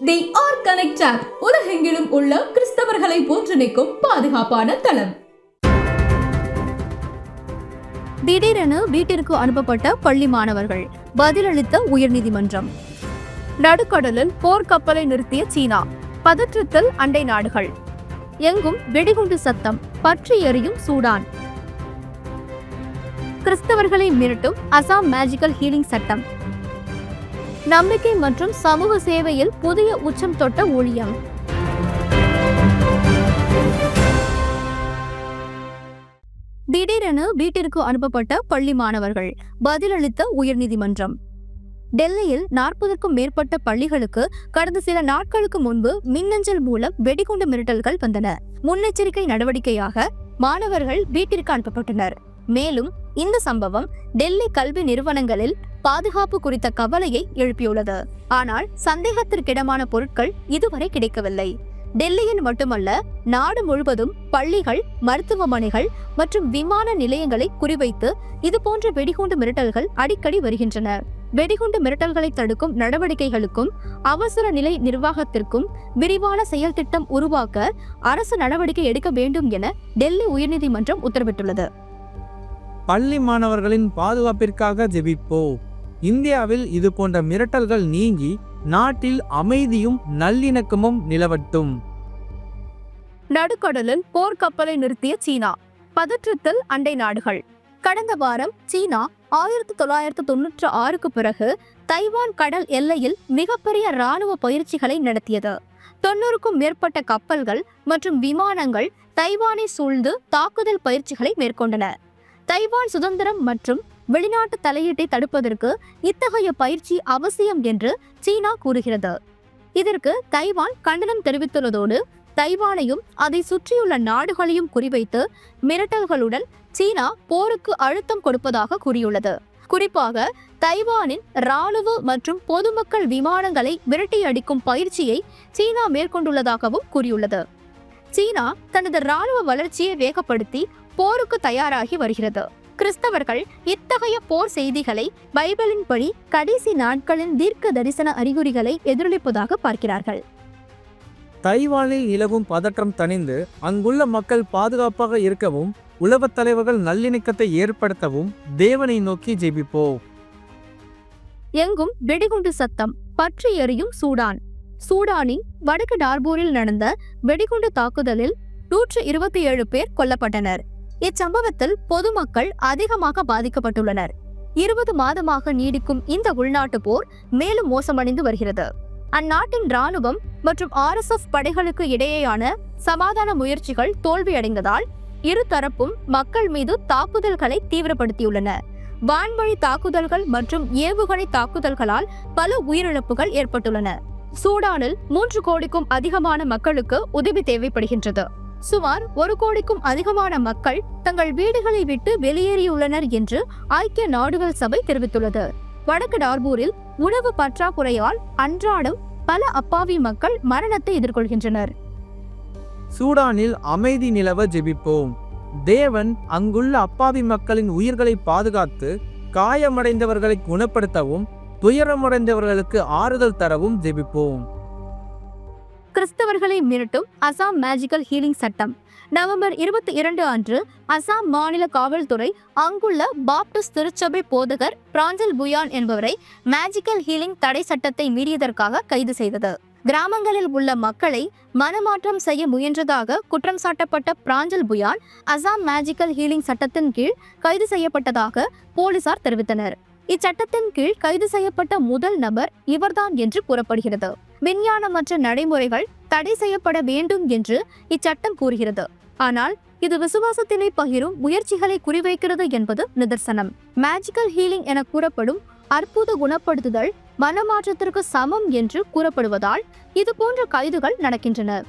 They are connect app உலகெங்கிலும் உள்ள கிறிஸ்தவர்களை ஒன்றிணைக்கும் பாதுகாப்பான தளம். திடீரென வீட்டிற்கு அனுப்பப்பட்ட பள்ளி மாணவர்கள் பதிலளித்த உயர்நீதிமன்றம். நடுக்கடலில் போர்க்கப்பலை நிறுத்திய சீனா, பதற்றத்தில் அண்டை நாடுகள். எங்கும் வெடிகுண்டு சத்தம், பற்றி எரியும் சூடான். கிறிஸ்தவர்களை மிரட்டும் அசாம் மேஜிக்கல் ஹீலிங் சட்டம். நம்பிக்கை மற்றும் சமூக சேவையில் புதிய உச்சம் தொட்ட ஊழியம். திடீரென வீட்டிற்கு அனுப்பப்பட்ட பள்ளி மாணவர்கள் பதிலளித்த உயர்நீதிமன்றம். டெல்லியில் 40க்கும் மேற்பட்ட பள்ளிகளுக்கு கடந்த சில நாட்களுக்கு முன்பு மின்னஞ்சல் மூலம் வெடிகுண்டு மிரட்டல்கள் வந்தன. முன்னெச்சரிக்கை நடவடிக்கையாக மாணவர்கள் வீட்டிற்கு அனுப்பப்பட்டனர். மேலும் இந்த சம்பவம் டெல்லி கல்வி நிறுவனங்களில் பாதுகாப்பு குறித்த கவலையை எழுப்பியுள்ளது. ஆனால் சந்தேகத்திற்கிடமான பொருட்கள் இதுவரை கிடைக்கவில்லை. டெல்லியில் மட்டுமல்ல, நாடு முழுவதும் பள்ளிகள், மருத்துவமனைகள் மற்றும் விமான நிலையங்களை குறிவைத்து இதுபோன்ற வெடிகுண்டு மிரட்டல்கள் அடிக்கடி வருகின்றன. வெடிகுண்டு மிரட்டல்களை தடுக்கும் நடவடிக்கைகளுக்கும் அவசர நிலை நிர்வாகத்திற்கும் விரிவான செயல் திட்டம் உருவாக்க அரசு நடவடிக்கை எடுக்க வேண்டும் என டெல்லி உயர்நீதிமன்றம் உத்தரவிட்டுள்ளது. பள்ளி மாணவர்களின் பாதுகாப்பிற்காக ஜெபிப்போம். இந்தியாவில் இது போன்ற மிரட்டல்கள் நீங்கி நாட்டில் அமைதியும் நல்லிணக்கமும் நிலவட்டும். நடுக்கடலில் போர்க்கப்பலை நிறுத்திய சீனா, பதற்றத்தில் அண்டை நாடுகள். கடந்த வாரம் சீனா 1996க்கு பிறகு தைவான் கடல் எல்லையில் மிகப்பெரிய இராணுவ பயிற்சிகளை நடத்தியது. 90க்கும் மேற்பட்ட கப்பல்கள் மற்றும் விமானங்கள் தைவானை சூழ்ந்து தாக்குதல் பயிற்சிகளை மேற்கொண்டன. தைவான் சுதந்திரம் மற்றும் வெளிநாட்டு தலையீட்டை தடுப்பதற்கு இத்தகைய பயிற்சி அவசியம் என்று சீனா கூறுகிறது. இதற்கு தைவான் கண்டனம் தெரிவித்துள்ளதோடு தைவானையும் அதை சுற்றியுள்ள நாடுகளையும் குறிவைத்து மிரட்டல்களுடன் சீனா போருக்கு அழுத்தம் கொடுப்பதாக கூறியுள்ளது. குறிப்பாக தைவானின் இராணுவ மற்றும் பொதுமக்கள் விமானங்களை விரட்டியடிக்கும் பயிற்சியை சீனா மேற்கொண்டுள்ளதாகவும் கூறியுள்ளது. சீனா தனது இராணுவ வளர்ச்சியை வேகப்படுத்தி போருக்கு தயாராகி வருகிறது. கிறிஸ்தவர்கள் இத்தகைய போர் செய்திகளை பைபிளின்படி கடைசி நாட்களின் தீர்க்க தரிசன அறிகுறிகளை எதிரொலிப்பதாக பார்க்கிறார்கள். தைவானில் நிலவும் பதற்றம் தணிந்து அங்குள்ள மக்கள் பாதுகாப்பாக இருக்கவும் உலகத் தலைவர்கள் நல்லிணக்கத்தை ஏற்படுத்தவும் தேவனை நோக்கி ஜெபிப்போம். எங்கும் வெடிகுண்டு சத்தம், பற்றி எரியும் சூடான். சூடானின் வடக்கு டார்பூரில் நடந்த வெடிகுண்டு தாக்குதலில் 127 பேர் கொல்லப்பட்டனர். இச்சம்பவத்தில் பொதுமக்கள் அதிகமாக பாதிக்கப்பட்டுள்ளனர். 20 மாதமாக நீடிக்கும் இந்த உள்நாட்டு போர் மேலும் மோசமடைந்து வருகிறது. அந்நாட்டின் இராணுவம் மற்றும் RSF படைகளுக்கு இடையேயான சமாதான முயற்சிகள் தோல்வியடைந்ததால் இரு தரப்பும் மக்கள் மீது தாக்குதல்களை தீவிரப்படுத்தியுள்ளன. வான்வழி தாக்குதல்கள் மற்றும் ஏவுகணை தாக்குதல்களால் பல உயிரிழப்புகள் ஏற்பட்டுள்ளன. சூடானில் 3 கோடிக்கும் அதிகமான மக்களுக்கு உதவி தேவைப்படுகின்றது. சுமார் 1 கோடிக்கும் அதிகமான மக்கள் தங்கள் வீடுகளை விட்டு வெளியேறியுள்ளனர் என்று ஐக்கிய நாடுகள் சபை தெரிவித்துள்ளது. வடக்கு டார்பூரில் உணவு பற்றாக்குறையால் அன்றாடம் பல அப்பாவி மக்கள் மரணத்தை எதிர்கொள்கின்றனர். சூடானில் அமைதி நிலவ ஜெபிப்போம். தேவன் அங்குள்ள அப்பாவி மக்களின் உயிர்களை பாதுகாத்து காயமடைந்தவர்களை குணப்படுத்தவும் துயரமடைந்தவர்களுக்கு ஆறுதல் தரவும் ஜெபிப்போம். கிறிஸ்தவர்களை மிரட்டும் அசாம் மேஜிக்கல் ஹீலிங் சட்டம். நவம்பர் 22 அன்று அசாம் மாநில காவல்துறை அங்குள்ள பாப்டிஸ்ட் திருச்சபை போதகர் பிராஞ்சல் புயான் என்பவரை மேஜிக்கல் ஹீலிங் தடை சட்டத்தை மீறியதற்காக கைது செய்தது. கிராமங்களில் உள்ள மக்களை மனமாற்றம் செய்ய முயன்றதாக குற்றம் சாட்டப்பட்ட பிராஞ்சல் புயான் அசாம் மேஜிக்கல் ஹீலிங் சட்டத்தின் கீழ் கைது செய்யப்பட்டதாக போலீசார் தெரிவித்தனர். இச்சட்டத்தின் கீழ் கைது செய்யப்பட்ட முதல் நபர் இவர்தான் என்று கூறப்படுகிறது. விஞ்ஞானமற்ற நடைமுறைகள் தடை செய்யப்பட வேண்டும் என்று இச்சட்டம் கூறுகிறது. ஆனால் இது விசுவாசத்தினை பகிரும் முயற்சிகளை குறிவைக்கிறது என்பது நிதர்சனம். மேஜிக்கல் ஹீலிங் என கூறப்படும் அற்புத குணப்படுத்துதல் மனமாற்றத்திற்கு சமம் என்று கூறப்படுவதால் இது போன்ற கைதுகள் நடக்கின்றன.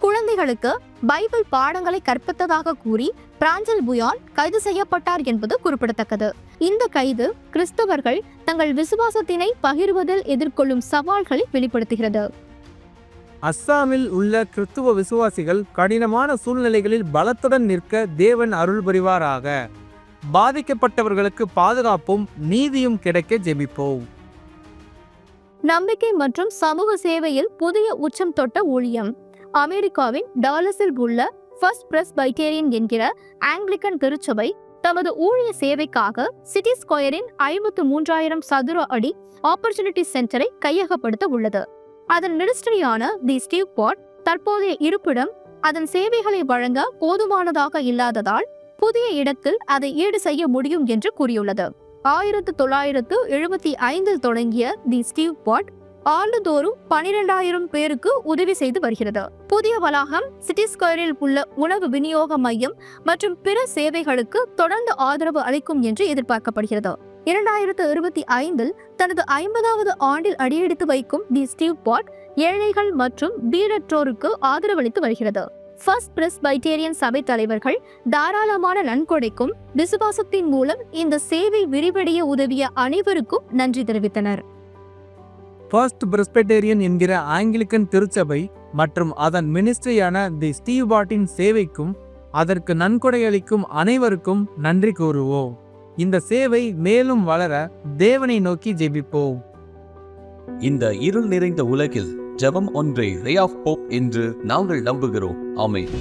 குழந்தைகளுக்கு பைபிள் பாடங்களை கற்பித்ததாக கூறி பிராஞ்சல் புயான் கைது செய்யப்பட்டார் என்பது குறிப்பிடத்தக்கது. இந்த கைது கிறிஸ்தவர்கள் தங்கள் விசுவாசத்தினை பகிர்வதில் எதிர்கொள்ளும் சவால்களை வெளிப்படுத்துகிறது. அஸ்ஸாமில் உள்ள கிறிஸ்துவ விசுவாசிகள் கடினமான சூழ்நிலைகளில் பலத்துடன் நிற்க தேவன் அருள் புரிவாராக. பாதிக்கப்பட்டவர்களுக்கு பாதுகாப்பும் நீதியும் கிடைக்க ஜெபிப்போம். நம்பிக்கை மற்றும் சமூக சேவையில் புதிய உச்சம் தொட்ட ஊழியம். அமெரிக்காவின் டாலஸில் உள்ள ஃபர்ஸ்ட் பிரெஸ்பைட்டேரியன் என்கிற ஆங்கிலிக்கன் திருச்சபை தமது ஊழிய சேவைக்காக சிட்டி ஸ்கொயரின் 53,000 சதுர அடி ஆப்பர்ச்சுனிட்டி சென்டரை கையகப்படுத்த உள்ளது. அதன் மினிஸ்ட்ரியான தி ஸ்டீவ் பாட் தற்போதைய இருப்பிடம் அதன் சேவைகளை வழங்க போதுமானதாக இல்லாததால் புதிய இடத்தில் அதை ஈடு செய்ய முடியும் என்று கூறியுள்ளது. 1975 தொடங்கிய தி ஸ்டீவ் பாட் ஆண்டுதோறும் 12,000 பேருக்கு உதவி செய்து வருகிறது. புதிய வளாகம் சிட்டி ஸ்கொயரில் உள்ள உணவு விநியோக மையம் மற்றும் பிற சேவைகளுக்கு தொடர்ந்து ஆதரவு அளிக்கும் என்று எதிர்பார்க்கப்படுகிறது. 2025 தனது 50வது ஆண்டில் அடியெடுத்து வைக்கும் தி ஸ்டீவ் பாட் ஏழைகள் மற்றும் வீடற்றோருக்கு ஆதரவளித்து வருகிறது. ஃபர்ஸ்ட் பிரெஸ்பைட்டேரியன் சபை தலைவர்கள் தாராளமான நன்கொடைக்கும் விசுவாசத்தின் மூலம் இந்த சேவை விரிவடைய உதவிய அனைவருக்கும் நன்றி தெரிவித்தனர். ஃபர்ஸ்ட் பிரெஸ்பைட்டேரியன் என்கிற ஆங்கிலிக்கன் திருச்சபை மற்றும் அதன் மினிஸ்ட்ரியான தி ஸ்டீவ் பாட்டின் சேவைக்கும் அதற்கு நன்கொடை அளிக்கும் அனைவருக்கும் நன்றி கூறுவோம். இந்த சேவை மேலும் வளர தேவனை நோக்கி ஜெபிப்போம். இந்த இருள் நிறைந்த உலகில் ஜெபம் ஒன்றே ரே ஆஃப் ஹோப் என்று நாங்கள் நம்புகிறோம். ஆமென்.